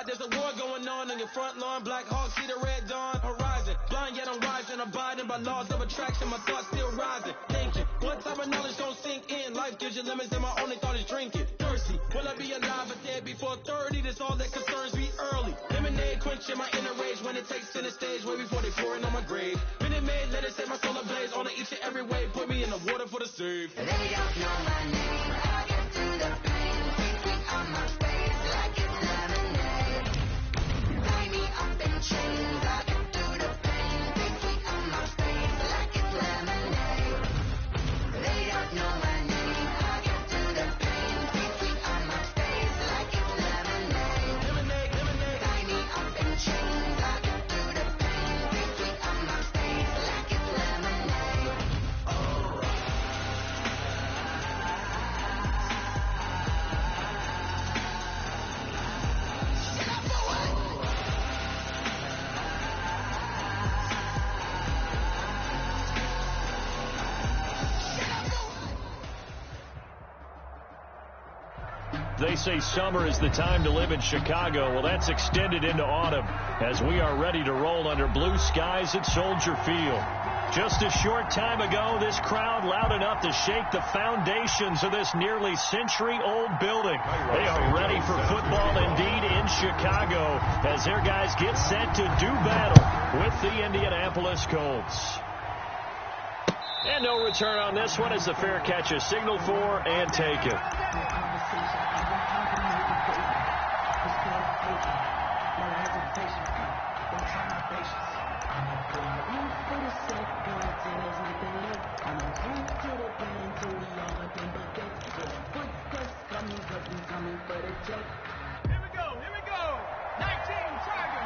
there's a war going on your front lawn. Black Hawk, see the red dawn horizon. Blind yet I'm rising, abiding by laws of attraction. My thoughts still rising, thinking, what type of knowledge gon' sink in? Life gives you limits and my only thought is drinking. Thirsty, will I be alive or dead before 30? That's all that concerns me early. Lemonade quenching my inner rage when it takes center stage way before they pour it on my grave. Minute Maid, let it set my soul ablaze on each and every way. Put me in the water for the save. They don't know my name. I get through the pain, thinking on my face like it's lemonade. Tie me up in chains. I get through the pain, thinking on my face like it's lemonade. They don't know my name. I get through the pain, thinking on my face like it's lemonade. Lemonade, lemonade. Tie me up in chains. I get through the pain, thinking on my face like it's lemonade. They say summer is the time to live in Chicago. Well, that's extended into autumn as we are ready to roll under blue skies at Soldier Field. Just a short time ago, this crowd loud enough to shake the foundations of this nearly century-old building. They are ready for football indeed in Chicago as their guys get set to do battle with the Indianapolis Colts. And no return on this one as the fair catch is signaled for and taken. Here we go. 19 Tiger.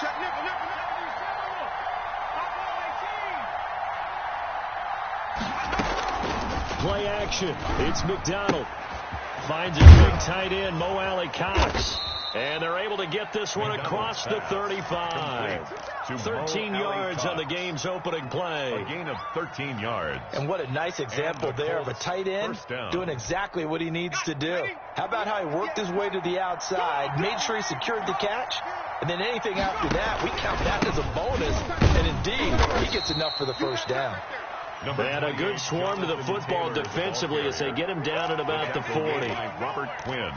Check nipple. Play action. It's McDonald. Finds his big tight end, Mo Alley Cox. And they're able to get this one across the 35. 13 yards on the game's opening play. A gain of 13 yards. And what a nice example there of a tight end doing exactly what he needs to do. How about how he worked his way to the outside, made sure he secured the catch, and then anything after that, we count that as a bonus. And indeed, he gets enough for the first down. And a good swarm to the football defensively as they get him down at about the 40. Robert Quinn.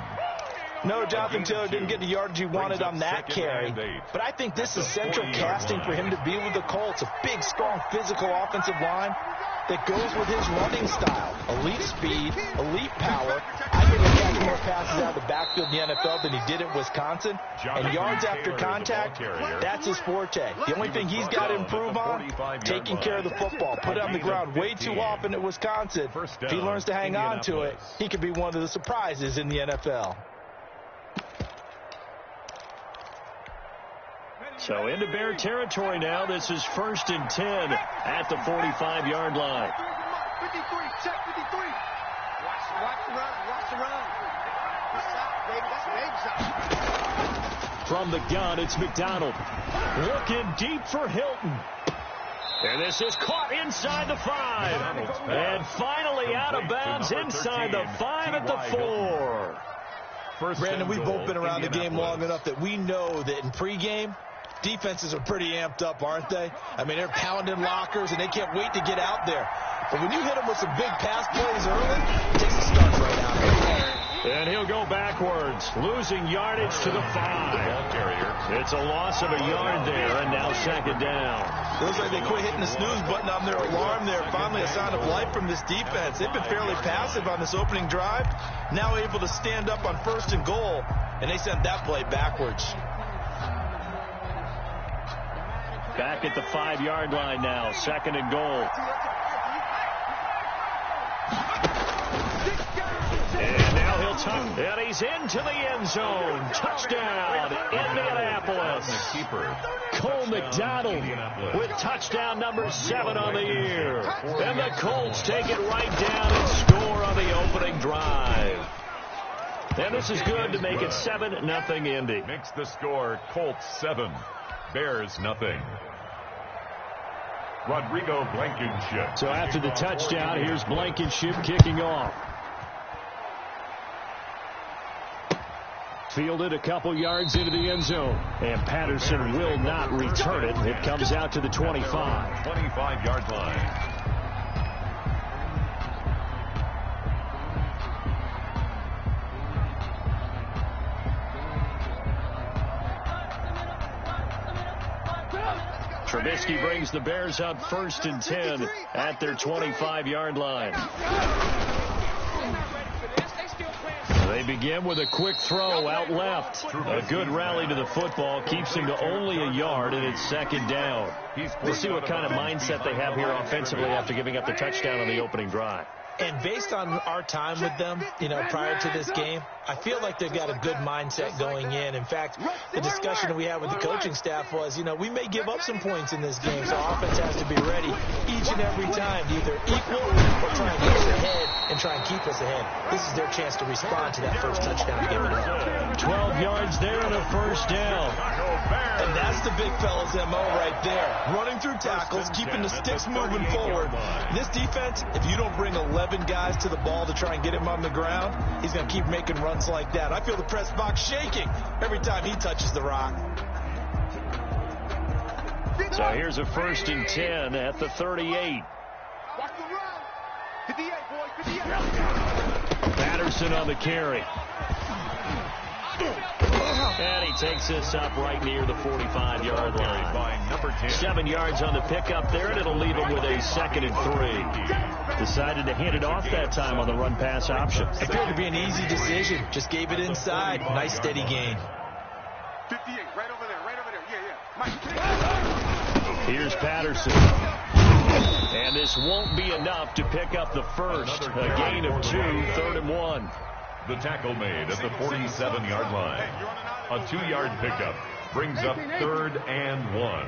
No, Jonathan Taylor didn't get the yardage he wanted on that carry. But I think this is central casting for him to be with the Colts. A big, strong, physical offensive line that goes with his running style. Elite speed, elite power. I think he'll catch more passes out of the backfield in the NFL than he did at Wisconsin. And yards after contact, that's his forte. The only thing he's got to improve on, taking care of the football. Put it on the ground way too often at Wisconsin. If he learns to hang on to it, he could be one of the surprises in the NFL. So into Bear territory now. This is 1st and 10 at the 45-yard line. 53, check 53. Watch the run. Stop, baby. From the gun, it's McDonald. Looking deep for Hilton. And this is caught inside the 5. And finally out of bounds inside the 5 at the 4. Brandon, we've both been around the game long enough that we know that in pregame, defenses are pretty amped up, aren't they? I mean, they're pounding lockers, and they can't wait to get out there. But when you hit them with some big pass plays early, it takes the starts right out of it. And he'll go backwards, losing yardage to the 5. It's a loss of a yard there, and now 2nd down. Looks like they quit hitting the snooze button on their alarm there. Finally a sign of life from this defense. They've been fairly passive on this opening drive. Now able to stand up on 1st and goal, and they sent that play backwards. Back at the 5-yard line now, 2nd and goal. And now he'll tuck, and he's into the end zone. Touchdown, Indianapolis. Cole McDonald with touchdown number 7 on the year. And the Colts take it right down and score on the opening drive. And this is good to make it 7-0 Indy. Makes the score Colts 7, Bears nothing. Rodrigo Blankenship. So after the touchdown, here's Blankenship kicking off. Fielded a couple yards into the end zone. And Patterson will not return it. It comes out to the 25. 25-yard line. Trubisky brings the Bears up 1st and 10 at their 25-yard line. They begin with a quick throw out left. A good rally to the football keeps him to only a yard, and it's 2nd down. We'll see what kind of mindset they have here offensively after giving up the touchdown on the opening drive. And based on our time with them, prior to this game, I feel like they've got a good mindset going in. In fact, the discussion we had with the coaching staff was, we may give up some points in this game, so offense has to be ready each and every time to either equal or try and get us ahead and try and keep us ahead. This is their chance to respond to that first touchdown to give it up. 12 yards there and a 1st down. And that's the big fella's MO right there. Running through tackles, keeping the sticks moving forward. This defense, if you don't bring 11 guys to the ball to try and get him on the ground, he's going to keep making runs like that. I feel the press box shaking every time he touches the rock. So here's a 1st and 10 at the 38. Watch the run. 58, boys, 58. Patterson on the carry. And he takes this up right near the 45-yard line. 7 yards on the pickup there, and it'll leave him with a 2nd and 3. Decided to hand it off that time on the run-pass option. Appeared to be an easy decision. Just gave it inside. Nice steady gain. 58, right over there. Yeah. Mike. Here's Patterson. And this won't be enough to pick up the first. A gain of 2, 3rd and 1. The tackle made at the 47-yard line. A 2-yard pickup brings up 3rd and 1.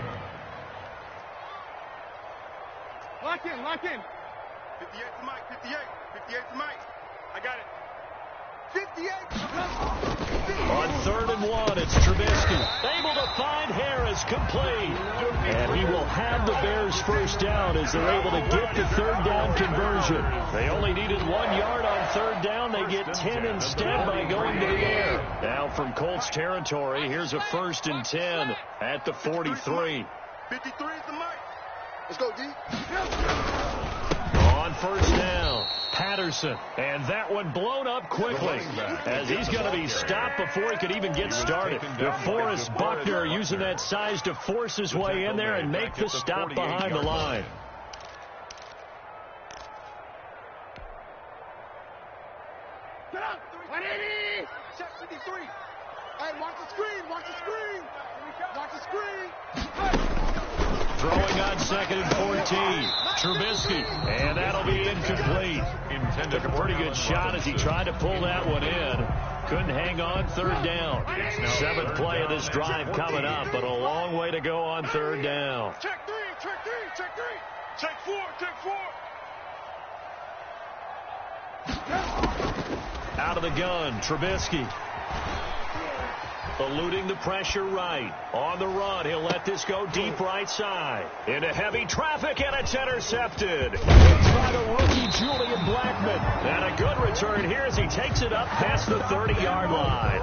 Lock in. 58 to Mike, 58 to Mike. I got it. 58. On 3rd and 1, it's Trubisky. Able to find Harris, complete. And he will have the Bears' first down as they're able to get the 3rd down conversion. They only needed 1 yard on 3rd down. They get 10 instead by going to the air. Now from Colts territory, here's a 1st and 10 at the 43. 53 is the Mike. Let's go, D. On 1st down, Patterson. And that one blown up quickly as he's going to be stopped before he could even get started. DeForest Buckner using that size to force his way in there and make the stop behind the line. Get up. 180. Check 53. Hey, watch the screen. Throwing on 2nd and 14. Trubisky. And that'll be incomplete. Took a pretty good shot as he tried to pull that one in. Couldn't hang on 3rd down. 7th play of this drive coming up, but a long way to go on 3rd down. Check 3. Check 4. Out of the gun, Trubisky. Eluding the pressure right. On the run, he'll let this go deep right side. Into heavy traffic, and it's intercepted. It's by the rookie Julian Blackman. And a good return here as he takes it up past the 30-yard line.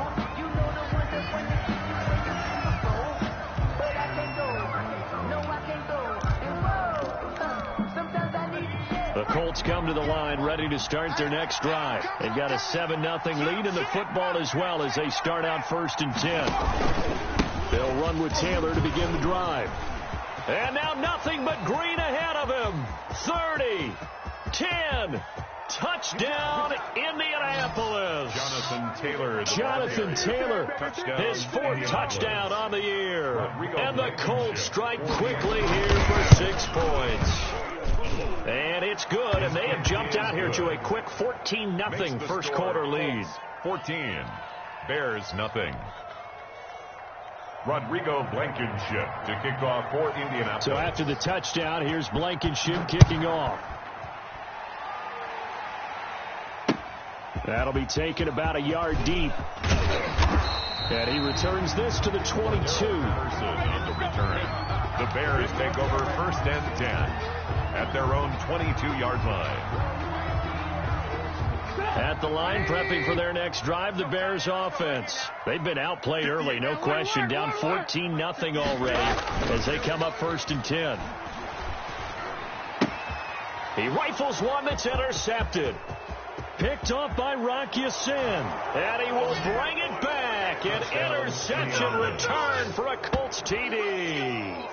The Colts come to the line ready to start their next drive. They've got a 7-0 lead in the football as well as they start out 1st and 10. They'll run with Taylor to begin the drive. And now nothing but green ahead of him. 30, 10, touchdown Indianapolis. Jonathan Taylor, his 4th touchdown on the year. And the Colts strike quickly here for 6 points. And it's good, and they have jumped out here to a quick 14-0 first quarter lead. 14, Bears nothing. Rodrigo Blankenship to kick off for Indianapolis. So after the touchdown, here's Blankenship kicking off. That'll be taken about a yard deep. And he returns this to the 22. On the return. The Bears take over 1st and 10 at their own 22-yard line. At the line, prepping for their next drive, the Bears offense. They've been outplayed early, no question. Down 14-0 already as they come up 1st and 10. He rifles one that's intercepted. Picked off by Rocky Sin. And he will bring it back. An interception return for a Colts TD.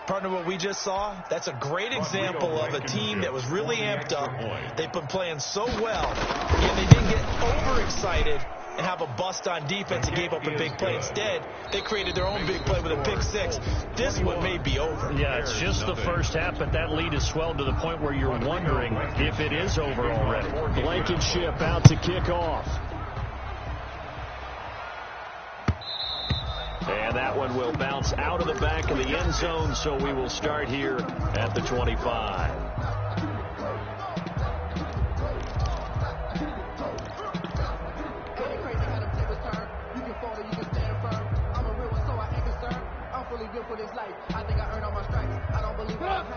Partner, what we just saw, that's a great example of a team that was really amped up. They've been playing so well, and they didn't get overexcited and have a bust on defense and gave up a big play. Instead, they created their own big play with a pick six. This one may be over. Yeah, it's just the first half, but that lead has swelled to the point where you're wondering if it is over already. Blankenship out to kick off. And that one will bounce out of the back of the end zone, so we will start here at the 25.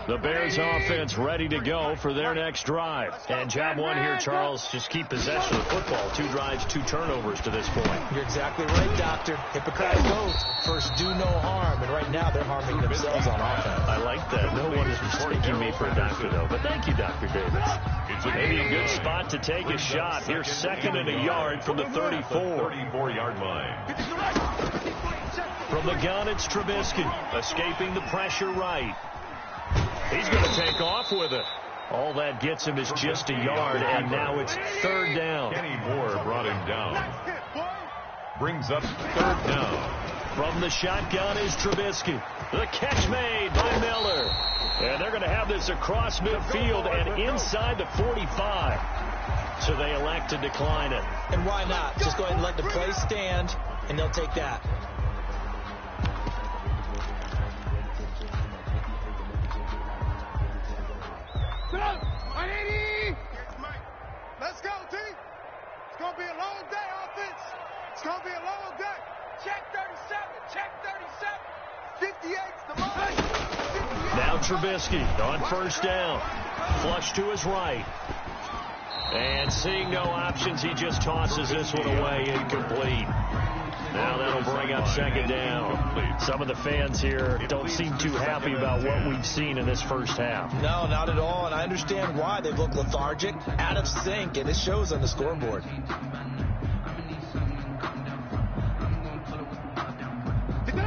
The Bears offense ready to go for their next drive. And job one here, Charles, just keep possession of the football. 2 drives, 2 turnovers to this point. You're exactly right, Doctor. Hippocratic oath, first do no harm. And right now they're harming themselves on offense. I like that. No one is mistaking me for a doctor, though. But thank you, Dr. Davis. Maybe a good spot to take a shot. Here's 2nd and a yard from the 34. 34-yard line. From the gun, it's Trubisky, escaping the pressure right. He's going to take off with it. All that gets him is just a yard, and now it's 3rd down. Kenny Moore brought him down. Brings up 3rd down. From the shotgun is Trubisky. The catch made by Miller. And they're going to have this across midfield and inside the 45. So they elect to decline it. And why not? Just go ahead and let the play stand, and they'll take that. Let's go, team. It's going to be a long day, offense. It's going to be a long day. Check 37. Check 37. 58's the moment. Now Trubisky on 1st down. Flush to his right. And seeing no options, he just tosses this one away, incomplete. Now that'll bring up 2nd down. Some of the fans here don't seem too happy about what we've seen in this first half. No, not at all, and I understand why. They've looked lethargic, out of sync, and it shows on the scoreboard.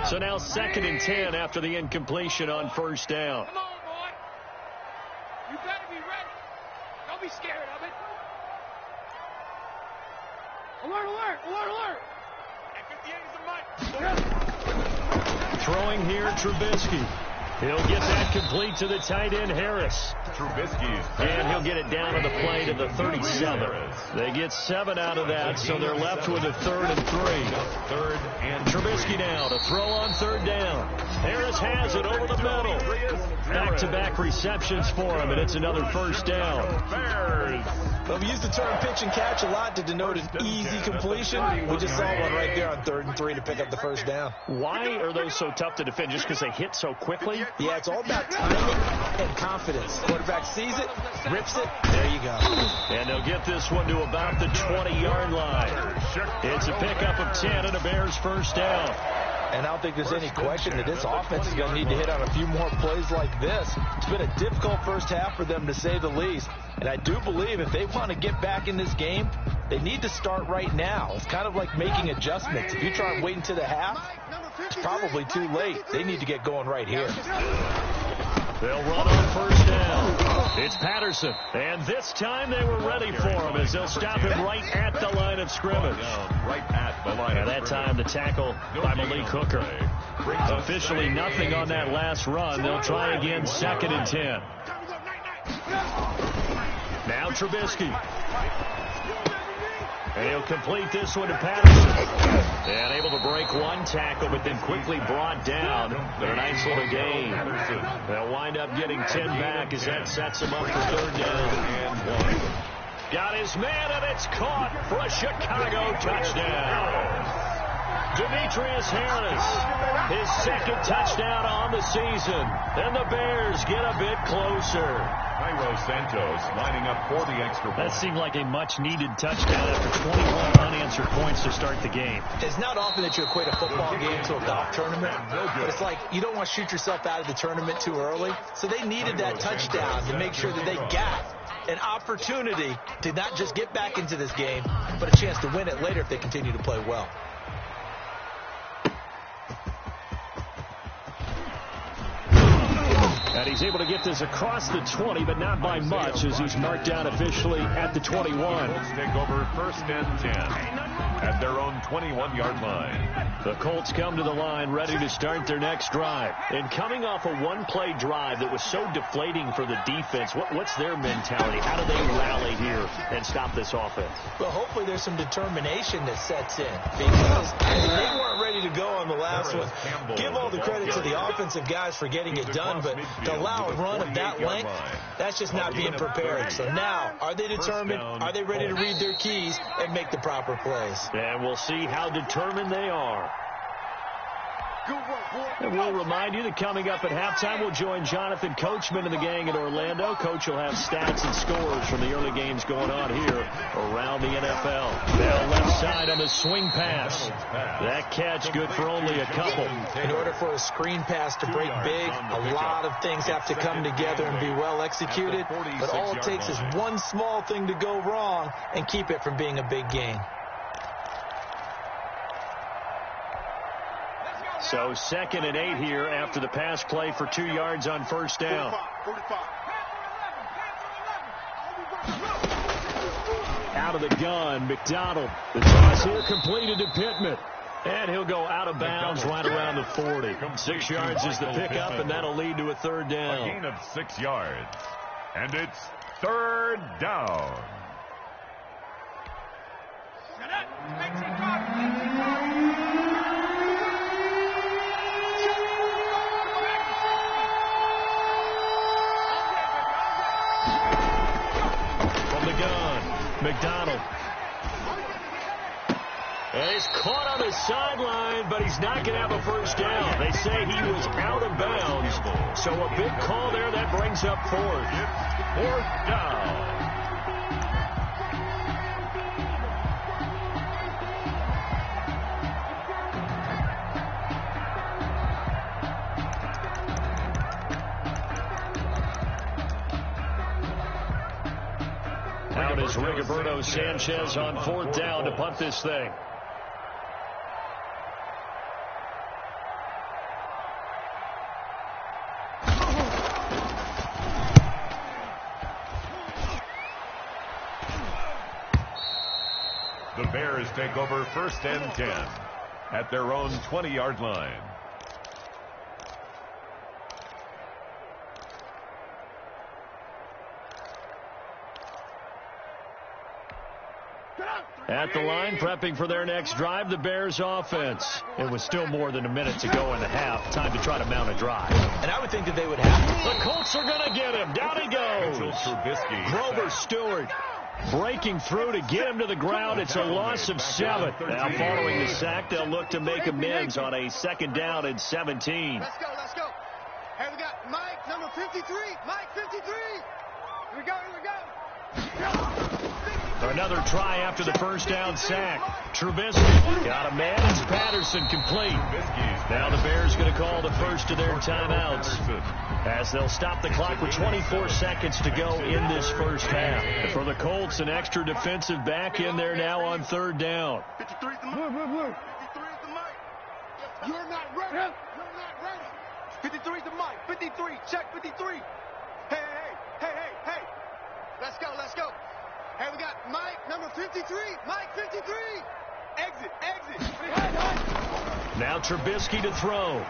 So now 2nd and 10 after the incompletion on 1st down. Come on, boy. You better be ready. Don't be scared of it. Alert, alert, alert, alert. Throwing here, Trubisky. He'll get that complete to the tight end, Harris. And he'll get it down on the play to the 37. They get 7 out of that, so they're left with a 3rd and 3. 3rd and Trubisky now to throw on 3rd down. Harris has it over the middle. Back-to-back receptions for him, and it's another 1st down. Bears. Well, we use the term pitch and catch a lot to denote an easy completion. We just saw one right there on 3rd and 3 to pick up the 1st down. Why are those so tough to defend? Just because they hit so quickly? Yeah, it's all about timing and confidence. Quarterback sees it, rips it, there you go. And they'll get this one to about the 20-yard line. It's a pickup of 10 and a Bears 1st down. And I don't think there's any question that this offense is going to need to hit on a few more plays like this. It's been a difficult first half for them, to say the least. And I do believe if they want to get back in this game, they need to start right now. It's kind of like making adjustments. If you try and wait until the half, it's probably too late. They need to get going right here. They'll run on 1st down. It's Patterson. And this time they were ready for him as they'll stop him right at the line of scrimmage. Right at the line. And that time the tackle by Malik Hooker. Officially nothing on that last run. They'll try again 2nd and 10. Now Trubisky. And he'll complete this one to Patterson. And able to break one tackle, but then quickly brought down. But a nice little gain. They'll wind up getting 10 back as that sets them up for 3rd down and 1. Got his man, and it's caught for a Chicago touchdown. Demetrius Harris, his second touchdown on the season. And the Bears get a bit closer. Cairo Santos lining up for the extra point. That seemed like a much-needed touchdown after 21 unanswered points to start the game. It's not often that you equate a football game to a golf tournament, but it's like you don't want to shoot yourself out of the tournament too early. So they needed that touchdown to make sure that they got an opportunity to not just get back into this game, but a chance to win it later if they continue to play well. And he's able to get this across the 20, but not by much, as he's marked down officially at the 21. Colts take over first and 10 at their own 21-yard line. The Colts come to the line ready to start their next drive. And coming off a one-play drive that was so deflating for the defense, what's their mentality? How do they rally here and stop this offense? Well, hopefully there's some determination that sets in, because they weren't ready to go on the last one. Give all the credit to the offensive guys for getting it done, but to allow a run of that length, that's just not being prepared. So now, are they determined? Are they ready to read their keys and make the proper plays? And we'll see how determined they are. And we'll remind you that coming up at halftime, we'll join Jonathan Coachman and the gang in Orlando. Coach will have stats and scores from the early games going on here around the NFL. Now left side on the swing pass. That catch good for only a couple. In order for a screen pass to break big, a lot of things have to come together and be well executed. But all it takes is one small thing to go wrong and keep it from being a big gain. So 2nd and 8 here after the pass play for 2 yards on first down. Out of the gun, McDonald. The toss here completed to Pittman. And he'll go out of bounds right around the 40. 6 yards is the pickup, and that'll lead to a third down. A gain of 6 yards. And it's third down. McDonald. And he's caught on the sideline, but he's not going to have a first down. They say he was out of bounds. So a big call there that brings up fourth. Fourth down. Out is Rigoberto Sanchez on fourth down to punt this thing. The Bears take over first and 10 at their own 20-yard line. At the line, prepping for their next drive, the Bears offense. It was still more than a minute to go in the half. Time to try to mount a drive. And I would think that they would have to. The Colts are going to get him. Down he goes. Grover Stewart breaking through to get him to the ground. It's a loss of 7. Now following the sack, they'll look to make amends on a 2nd down and 17. Let's go, let's go. Hey, we got Mike, number 53. Mike, 53. Here we go, here we go. Another try after the first down sack. Trubisky got a man. It's Patterson complete. Now the Bears going to call the first of their timeouts as they'll stop the clock with 24 seconds to go in this first half. And for the Colts, an extra defensive back in there now on 3rd down. 53 is the Mike. 53 is the Mike. You're not ready. You're not ready. 53 is the Mike. 53. Check 53. Hey. Let's go, let's go. Hey, we got Mike, number 53. Mike, 53. Exit. Now Trubisky to throw.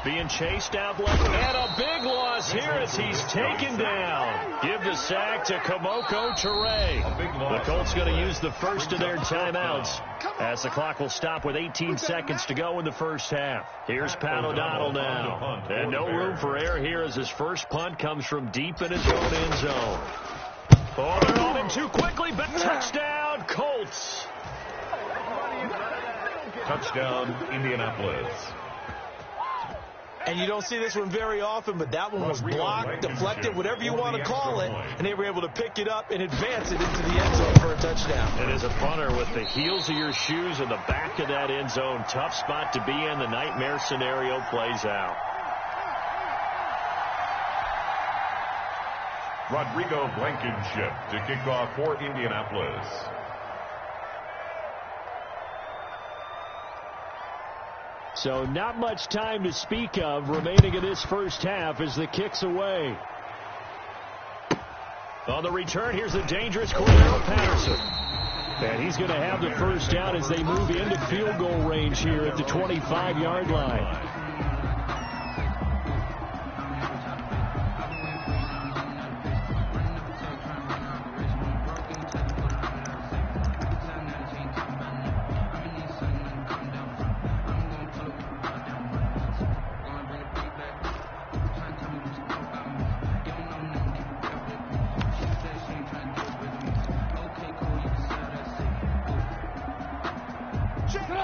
Being chased out left. And a big loss here as he's taken down. Give the sack to Kamoko Toure. The Colts going to use the first of their timeouts as the clock will stop with 18 seconds to go in the first half. Here's Pat O'Donnell now. And no room for error here as his first punt comes from deep in his own end zone. Oh, they're on him too quickly. But touchdown, Colts. Touchdown, Indianapolis. And you don't see this one very often, but that one was blocked, deflected, whatever you want to call it, and they were able to pick it up and advance it into the end zone for a touchdown. And as a punter, with the heels of your shoes in the back of that end zone, tough spot to be in. The nightmare scenario plays out. Rodrigo Blankenship to kick off for Indianapolis. So not much time to speak of remaining in this first half as the kick's away. On the return, here's the dangerous Cordero Patterson. And he's going to have the first down as they move into field goal range here at the 25-yard line.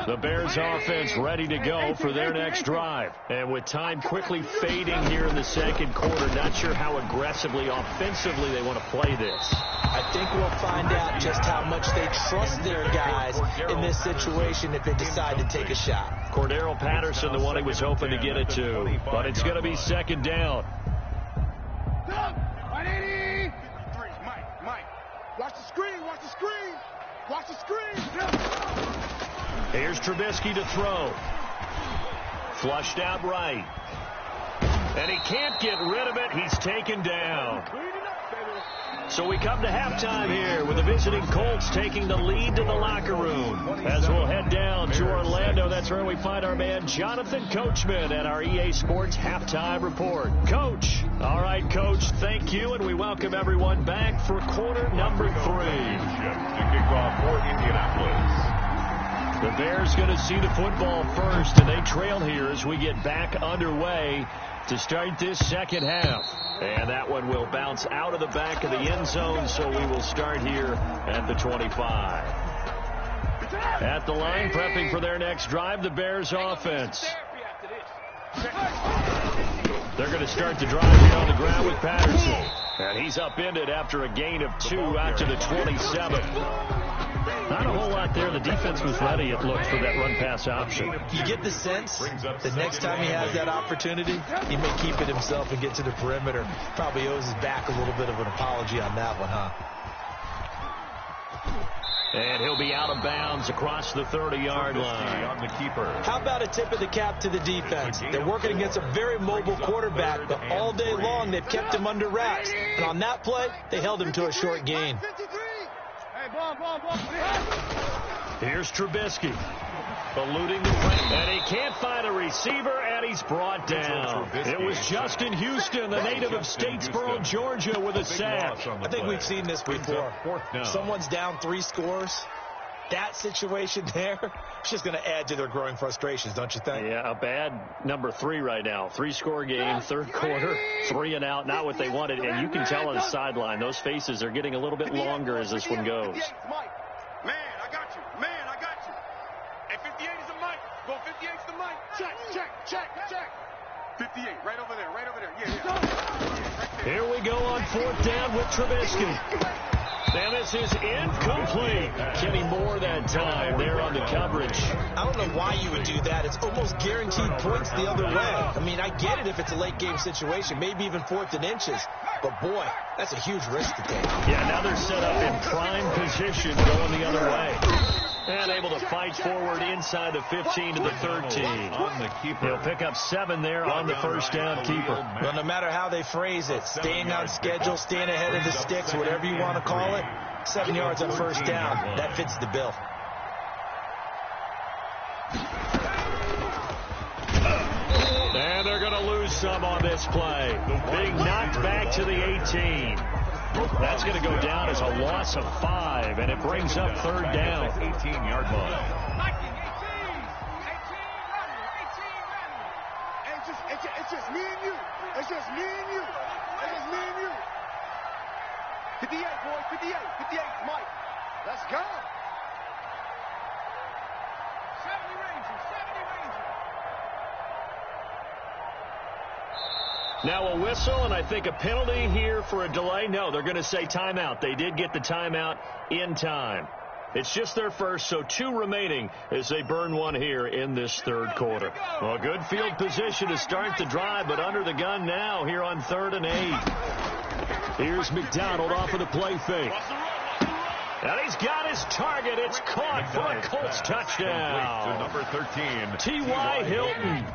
The Bears offense ready to go for their next drive. And with time quickly fading here in the second quarter, not sure how aggressively, offensively they want to play this. I think we'll find out just how much they trust their guys in this situation if they decide to take a shot. Cordero Patterson, the one he was hoping to get it to. But it's going to be second down. Mike. Watch the screen. Watch the screen. Here's Trubisky to throw. Flushed out right. And he can't get rid of it. He's taken down. So we come to halftime here with the visiting Colts taking the lead to the locker room. As we'll head down to Orlando, that's where we find our man Jonathan Coachman at our EA Sports Halftime Report. Coach. All right, Coach, thank you, and we welcome everyone back for quarter number 3. To kick off for Indianapolis. The Bears going to see the football first, and they trail here as we get back underway to start this second half. And that one will bounce out of the back of the end zone, so we will start here at the 25. At the line, prepping for their next drive, the Bears offense. They're going to start the drive here on the ground with Patterson. And he's upended after a gain of 2 out to the 27. Not a whole lot there. The defense was ready, it looked, for that run-pass option. You get the sense that next time he has that opportunity, he may keep it himself and get to the perimeter. Probably owes his back a little bit of an apology on that one, huh? And he'll be out of bounds across the 30-yard line. On the keeper. How about a tip of the cap to the defense? They're working against a very mobile quarterback, but all day long they've kept him under wraps. And on that play, they held him to a short gain. Here's Trubisky. Eluding the play. And he can't find a receiver, and he's brought down. It was Justin Houston, the native of Statesboro, Georgia, with a sack. I think we've seen this before. Someone's down 3 scores. That situation there is just going to add to their growing frustrations, don't you think? Yeah, a bad number 3 right now. 3-score game, third quarter, 3 and out, not what they wanted. And you can tell on the sideline, those faces are getting a little bit longer as this one goes. Man, I got you. And 58 is the Mike. Go 58's the Mike. Check. 58, right over there. Yeah. Here we go on 4th down with Trubisky. And this is incomplete. Kenny Moore that time there on the coverage. I don't know why you would do that. It's almost guaranteed points the other way. I mean, I get it if it's a late game situation, maybe even 4th and inches. But, boy, that's a huge risk to take. Yeah, now they're set up in prime position going the other way. And able to fight forward inside the 15 to the 13. On the keeper. He'll pick up 7 there on the first down keeper. Well, no matter how they phrase it, staying on schedule, staying ahead of the sticks, whatever you want to call it, 7 yards on first down. That fits the bill. And they're going to lose some on this play. Being knocked back to the 18. That's going to go down as a loss of 5, and it brings up 3rd down. 18-yard line. It's just me and you. 58, boys, 58, Mike. Let's go. 70 ring. Now a whistle, and I think a penalty here for a delay. No, they're going to say timeout. They did get the timeout in time. It's just their first, so 2 remaining as they burn one here in this third quarter. Well, good field position to start the drive, but under the gun now here on 3rd and 8. Here's McDonald off of the play fake. And he's got his target. It's caught for a Colts touchdown. Number 13, T.Y. Hilton.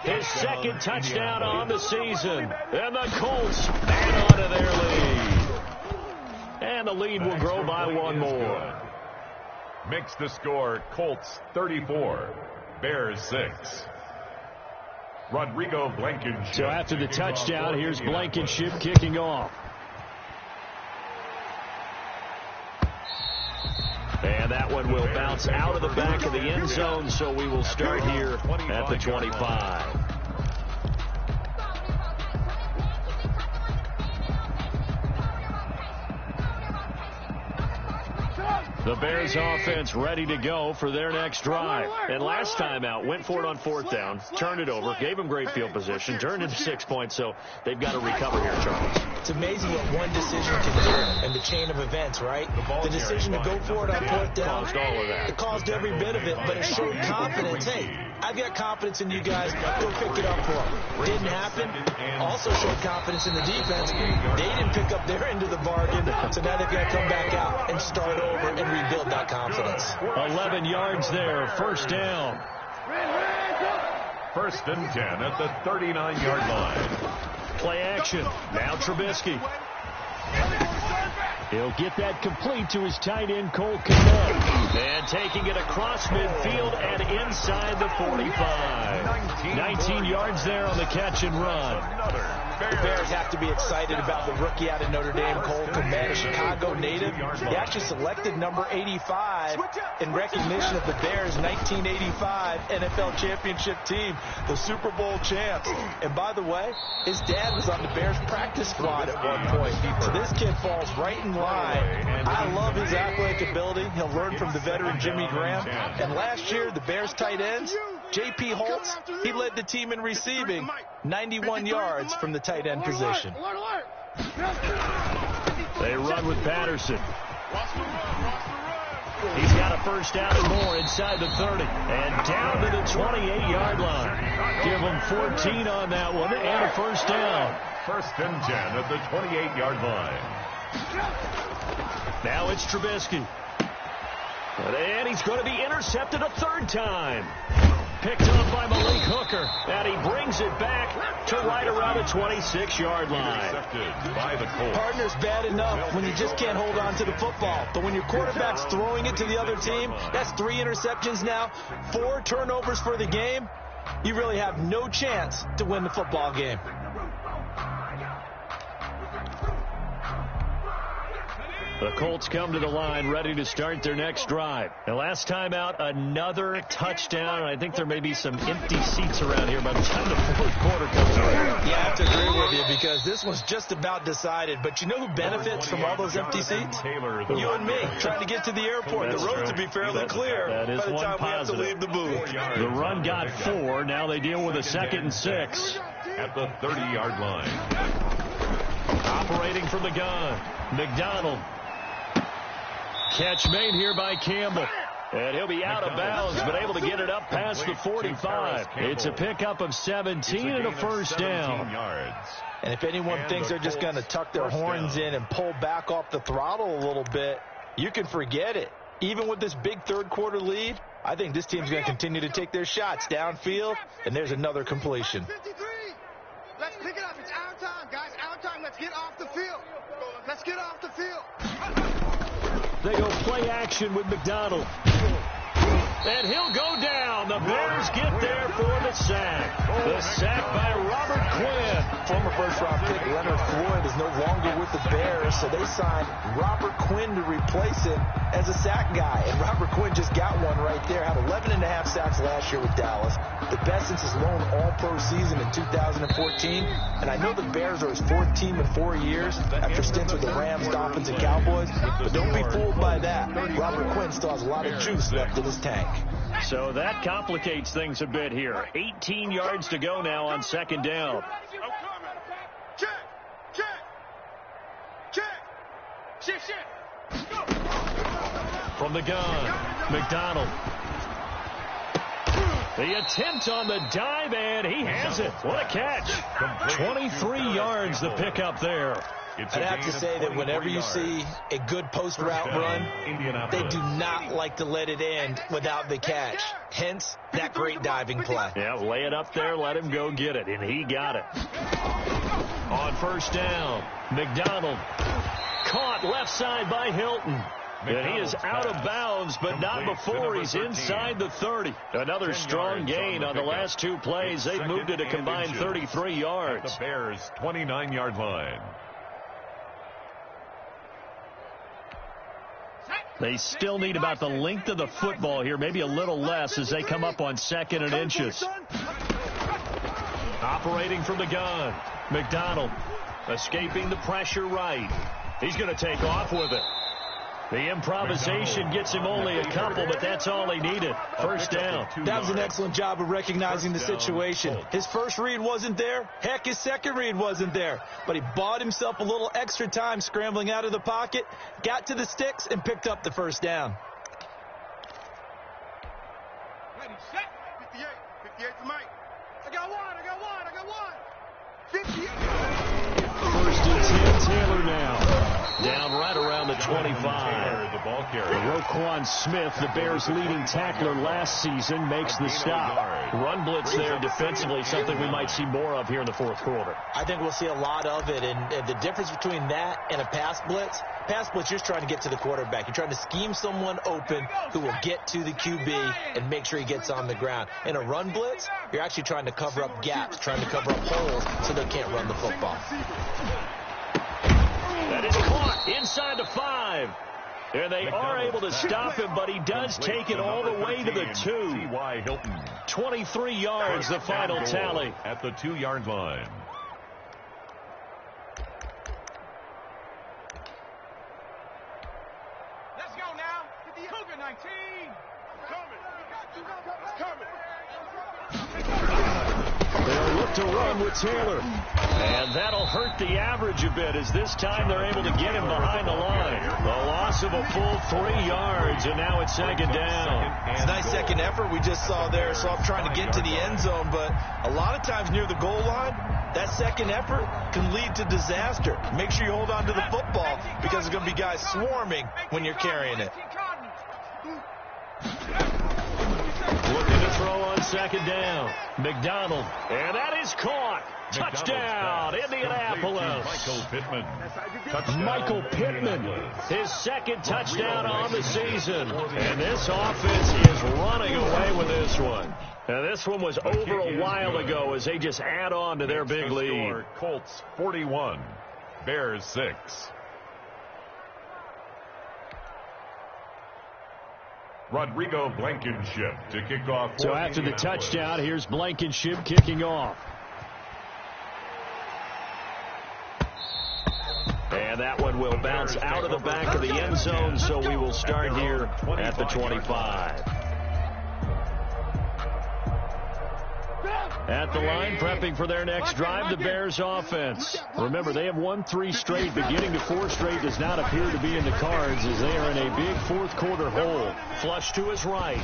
His second touchdown on the season. And the Colts add on to their lead. And the lead will grow by 1 more. Makes the score Colts 34, Bears 6. Rodrigo Blankenship. So after the touchdown, here's Blankenship kicking off. And that one will bounce out of the back of the end zone, so we will start here at the 25. The Bears offense ready to go for their next drive. And last time out, went for it on 4th down, turned it over, gave them great field position, turned into 6 points, so they've got to recover here, Charles. It's amazing what one decision can do in the chain of events, right? The decision to go for it on 4th down, caused all of that. It caused every bit of it, but it showed confidence. Hey, I've got confidence in you guys. Go pick it up for them. Didn't happen. Also showed confidence in the defense. They didn't pick up their end of the bargain, so now they've got to come back out and start over and rebuild that confidence. 11 yards there, 1st down. 1st and 10 at the 39-yard line. Play action. Now Trubisky. He'll get that complete to his tight end, Cole Kmet. And taking it across midfield and inside the 45. 19 yards there on the catch and run. The Bears have to be excited about the rookie out of Notre Dame, Cole Kmet, a Chicago native. He actually selected number 85 in recognition of the Bears' 1985 NFL championship team, the Super Bowl champs. And by the way, his dad was on the Bears practice squad at one point. So this kid falls right in line. I love his athletic ability. He'll learn from the veteran Jimmy Graham. And last year, the Bears tight ends, J.P. Holtz, he led the team in receiving 91 yards from the tight end position. They run with Patterson. He's got a 1st down and more inside the 30. And down to the 28-yard line. Give him 14 on that one and a 1st down. 1st and 10 at the 28-yard line. Now it's Trubisky. And he's going to be intercepted a 3rd time. Picked up by Malik Hooker, and he brings it back to right around the 26-yard line. Intercepted by the Colts. Partner's bad enough when you just can't hold on to the football. But when your quarterback's throwing it to the other team, that's 3 interceptions now, 4 turnovers for the game. You really have no chance to win the football game. The Colts come to the line ready to start their next drive. And last time out, another touchdown. And I think there may be some empty seats around here by the time the 4th quarter comes around. Yeah, I have to agree with you because this one's just about decided. But you know who benefits from all those empty seats? You and me, trying to get to the airport. The roads will be fairly clear by the time we have to leave the booth. The run got 4. Now they deal with a 2nd and 6. At the 30-yard line. Operating from the gun, McDonald. Catch made here by Campbell. And he'll be out of bounds, but able to get it up past the 45. It's a pickup of 17 and a 1st down. And if anyone thinks they're just going to tuck their horns in and pull back off the throttle a little bit, you can forget it. Even with this big 3rd quarter lead, I think this team's going to continue to take their shots downfield, and there's another completion. 53. Let's pick it up. It's our time, guys. Our time. Let's get off the field. Let's get off the field. They go play action with McDonald. And he'll go down. The Bears get there for the sack. The sack by Robert Quinn. Former 1st-round pick Leonard Floyd is no longer with the Bears, so they signed Robert Quinn to replace him as a sack guy. And Robert Quinn just got one right there. Had 11.5 sacks last year with Dallas. The best since his lone all-pro season in 2014. And I know the Bears are his 4th team in 4 years after stints with the Rams, Dolphins, and Cowboys. But don't be fooled by that. Robert Quinn still has a lot of juice left in his tank. So that complicates things a bit here. 18 yards to go now on 2nd down. Check. Shit. Go. From the gun, McDonald. The attempt on the dive, and he has it. What a catch. 23 yards the pickup there. I'd have to say that whenever you see a good post route run, they do not like to let it end without the catch. Hence, that great diving play. Yeah, lay it up there, let him go get it, and he got it. On first down, McDonald caught left side by Hilton. And he is out of bounds, but not before he's inside the 30. Another strong gain on the last two plays. They've moved it a combined 33 yards. The Bears' 29-yard line. They still need about the length of the football here, maybe a little less as they come up on 2nd and inches. Operating from the gun, McDonald escaping the pressure right. He's going to take off with it. The improvisation gets him only a couple, but that's all he needed. First down. That was an excellent job of recognizing the situation. His first read wasn't there. Heck, his second read wasn't there. But he bought himself a little extra time scrambling out of the pocket, got to the sticks, and picked up the first down. Ready, set. 58. 58 to Mike. I got one. 58. First and 10, Taylor now. Down right around the 25. The ball carrier. Roquan Smith, the Bears' leading tackler last season, makes the stop. Run blitz there defensively, something we might see more of here in the fourth quarter. I think we'll see a lot of it, and the difference between that and a pass blitz, you're just trying to get to the quarterback. You're trying to scheme someone open who will get to the QB and make sure he gets on the ground. In a run blitz, you're actually trying to cover up gaps, trying to cover up holes so they can't run the football. That is caught inside the 5. And they are able to stop him, but he does take it all the way to the 2. 23 yards, the final tally. At the 2-yard line. Let's go now. Get the Cougar 19. Coming. They'll look to run with Taylor. And that'll hurt the average a bit as this time they're able to get him behind the line. The loss of a full 3 yards, and now it's second down. It's a nice second effort we just saw there. So I'm trying to get to the end zone, but a lot of times near the goal line, that second effort can lead to disaster. Make sure you hold on to the football because there's going to be guys swarming when you're carrying it. Looking to throw on second down. McDonald. And that is caught. Touchdown, Indianapolis. Michael Pittman, his second touchdown on the season. And this offense is running away with this one. Now, this one was over a while ago as they just add on to their big lead. Colts 41, Bears 6. Rodrigo Blankenship to kick off. So after the touchdown, here's Blankenship kicking off. And that one will bounce out of the back of the end zone, so we will start here at the 25. At the line, prepping for their next drive, the Bears offense. Remember, they have won 3 straight, but getting to 4 straight does not appear to be in the cards as they are in a big fourth quarter hole. Flush to his right.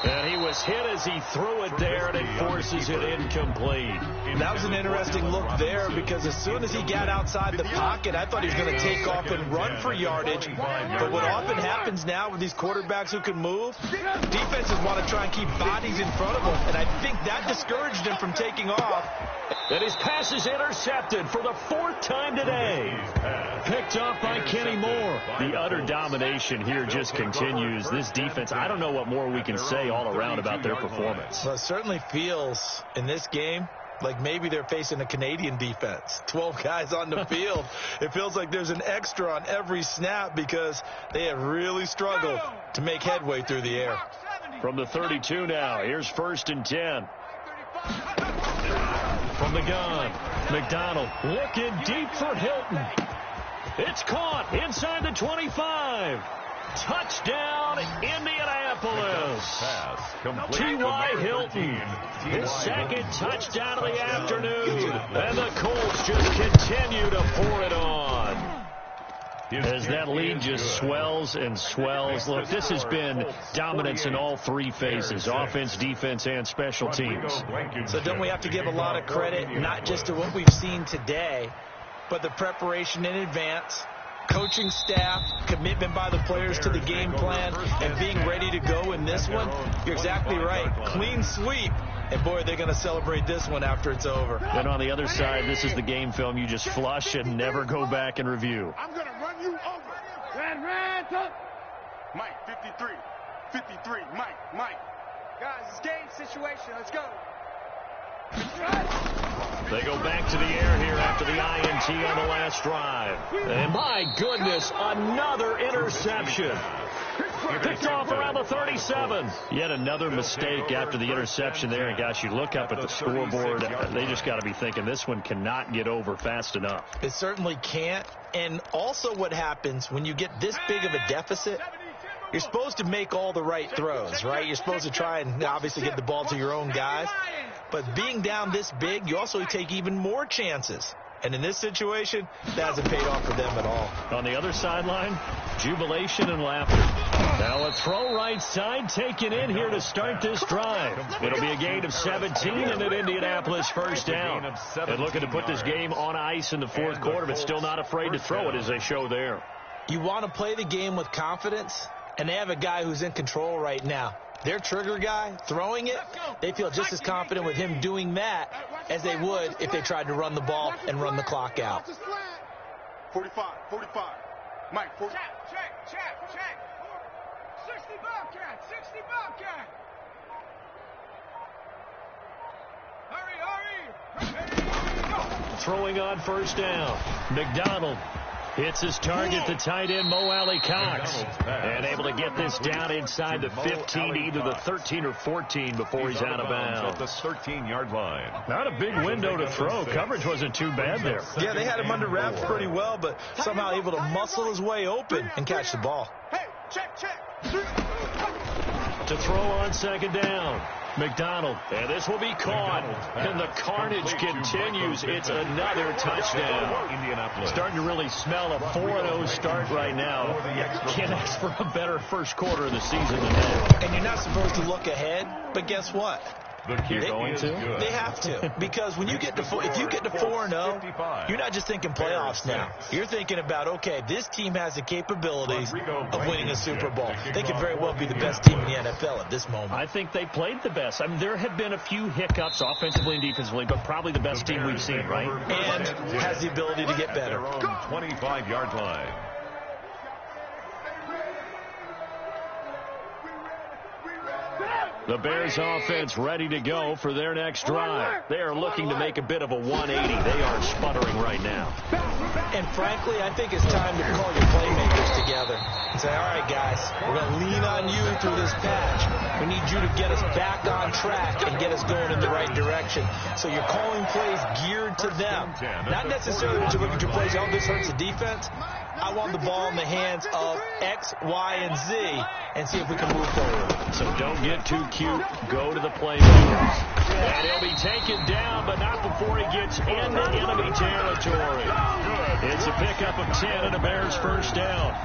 And he was hit as he threw it there, and it forces it incomplete. That was an interesting look there because as soon as he got outside the pocket, I thought he was going to take off and run for yardage. But what often happens now with these quarterbacks who can move, defenses want to try and keep bodies in front of them, and I think that discouraged him from taking off. And his pass is intercepted for the 4th time today. Picked off by Kenny Moore. The utter domination here just continues. This defense, I don't know what more we can say all around about their performance. Well, it certainly feels in this game like maybe they're facing a Canadian defense. 12 guys on the field. It feels like there's an extra on every snap because they have really struggled to make headway through the air. From the 32 now, here's 1st and 10. From the gun, McDonald looking deep for Hilton. It's caught inside the 25. Touchdown, Indianapolis. T.Y. Hilton, his second touchdown of the afternoon. And the Colts just continue to pour it on. As that lead just swells and swells. Look, this has been dominance in all three phases, offense, defense, and special teams. So don't we have to give a lot of credit, not just to what we've seen today, but the preparation in advance, coaching staff, commitment by the players to the game plan, and being ready to go in this one? You're exactly right. Clean sweep. And, boy, they're going to celebrate this one after it's over. Then on the other side, this is the game film you just flush and never go back and review. I'm going to run you over. Mike, 53. 53. Mike. Guys, it's game situation. Let's go. They go back to the air here after the INT on the last drive. And, my goodness, another interception. Picked off around the 37. Yet another mistake after the interception there. And, gosh, you look up at the scoreboard, they just got to be thinking this one cannot get over fast enough. It certainly can't. And also what happens when you get this big of a deficit, you're supposed to make all the right throws, right? You're supposed to try and obviously get the ball to your own guys. But being down this big, you also take even more chances. And in this situation, that hasn't paid off for them at all. On the other sideline, jubilation and laughter. Now a throw right side taken in here to start this drive. It'll be a gain of 17 and an Indianapolis first down. And looking to put this game on ice in the fourth quarter, but still not afraid to throw it as they show there. You want to play the game with confidence, and they have a guy who's in control right now. Their trigger guy, throwing it, they feel just as confident with him doing that as they would if they tried to run the ball and run the clock out. 45. Mike, 40. Check. 60 Bobcat. Hurry. Throwing on first down. McDonald hits his target, the tight end, Mo Alley Cox. And able to get this down inside the 15, either the 13 or 14 before he's out of bounds. At the 13-yard line. Not a big window to throw. Coverage wasn't too bad there. Yeah, they had him under wraps pretty well, but somehow able to muscle his way open and catch the ball. Hey, check. To throw on second down. McDonald, and this will be caught, and the carnage continues. It's another touchdown. Indianapolis. Starting to really smell a 4-0 start right now. Can't ask for a better first quarter of the season than that. And you're not supposed to look ahead, but guess what? You're going to? They have to, because when you get to if you get to 4-0, you're not just thinking playoffs now. You're thinking about, okay, this team has the capabilities of winning a Super Bowl. They could very well be the best team in the NFL at this moment. I think they played the best. I mean, there have been a few hiccups offensively and defensively, but probably the best team we've seen, right? And has the ability to get better. 25-yard line. The Bears offense ready to go for their next drive. They are looking to make a bit of a 180. They are sputtering right now. And frankly, I think it's time to call your playmakers together and say, all right, guys, we're going to lean on you through this patch. We need you to get us back on track and get us going in the right direction. So you're calling plays geared to them. Not necessarily that you look at your plays, oh, this hurts the defense. I want the ball in the hands of X, Y, and Z and see if we can move forward. So don't get too cute. Go to the playmakers. And he'll be taken down, but not before he gets into enemy territory. It's a pickup of 10 and a Bears first down.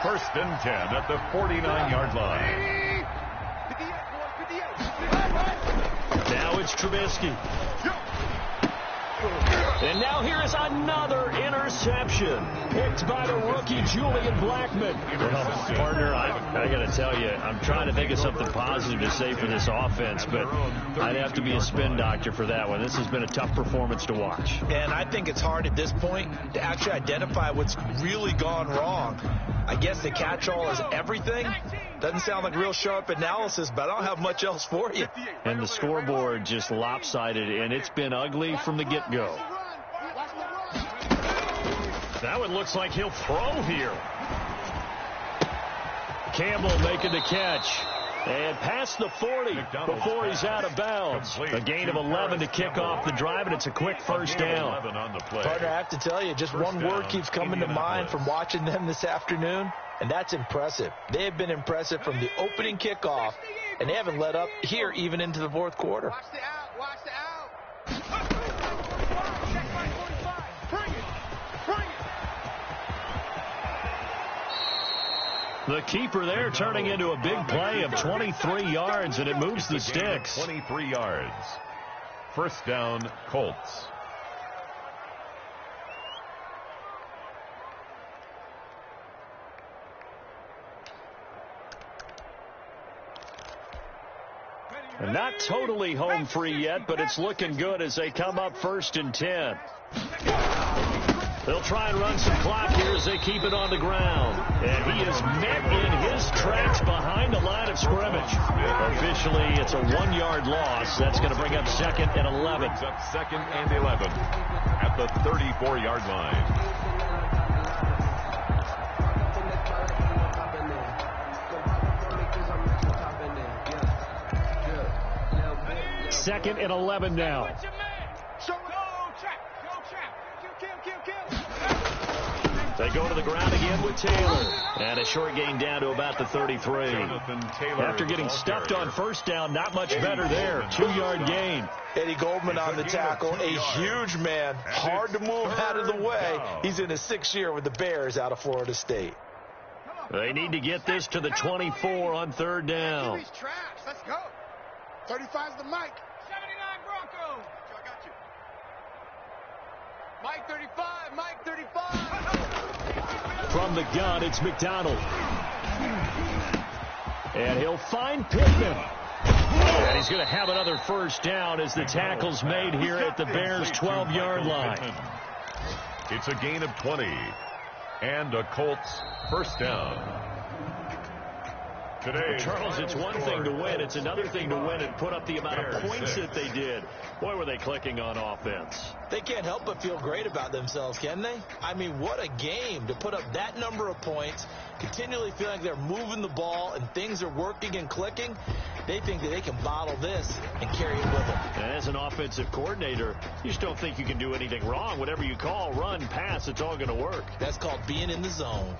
First and 10 at the 49-yard line. Now it's Trubisky. And now here is another interception picked by the rookie Julian Blackmon. Well, partner, I got to tell you, I'm trying to think of something positive to say for this offense, but I'd have to be a spin doctor for that one. This has been a tough performance to watch. And I think it's hard at this point to actually identify what's really gone wrong. I guess the catch-all is everything. Doesn't sound like real sharp analysis, but I don't have much else for you. And the scoreboard just lopsided, and it's been ugly from the get-go. Now it looks like he'll throw here. Campbell making the catch. And past the 40 before he's out of bounds. A gain of 11 to kick off the drive, and it's a quick first down. Partner, I have to tell you, just one word keeps coming to mind from watching them this afternoon, and that's impressive. They have been impressive from the opening kickoff, and they haven't let up here even into the fourth quarter. Watch the out. Watch the out. Check my 45. Bring it. Bring it. The keeper there turning into a big play of 23 yards, and it moves the sticks. 23 yards. First down, Colts. Not totally home free yet, but it's looking good as they come up 1st and 10. They'll try and run some clock here as they keep it on the ground. And he is met in his tracks behind the line of scrimmage. Officially, it's a 1-yard loss. That's going to bring up 2nd and 11. Brings up 2nd and 11 at the 34-yard line. 2nd and 11 now. They go to the ground again with Taylor. And a short gain down to about the 33. After getting stuffed on first down, not much better there. 2-yard gain. Eddie Goldman on the tackle, a huge man, hard to move out of the way. He's in his 6th year with the Bears out of Florida State. They need to get this to the 24 on 3rd down. Let's go. 35's the Mike. 79 Broncos. I got you. Mike 35. Mike 35. From the gun, it's McDonald. And he'll find Pittman. And he's going to have another first down as the tackle's made here at the Bears' 12-yard line. It's a gain of 20. And a Colts first down. Today, Charles, it's one thing to win. It's another thing to win and put up the amount of points that they did. Boy, were they clicking on offense. They can't help but feel great about themselves, can they? I mean, what a game to put up that number of points, continually feel like they're moving the ball and things are working and clicking. They think that they can bottle this and carry it with them. And as an offensive coordinator, you just don't think you can do anything wrong. Whatever you call, run, pass, it's all going to work. That's called being in the zone.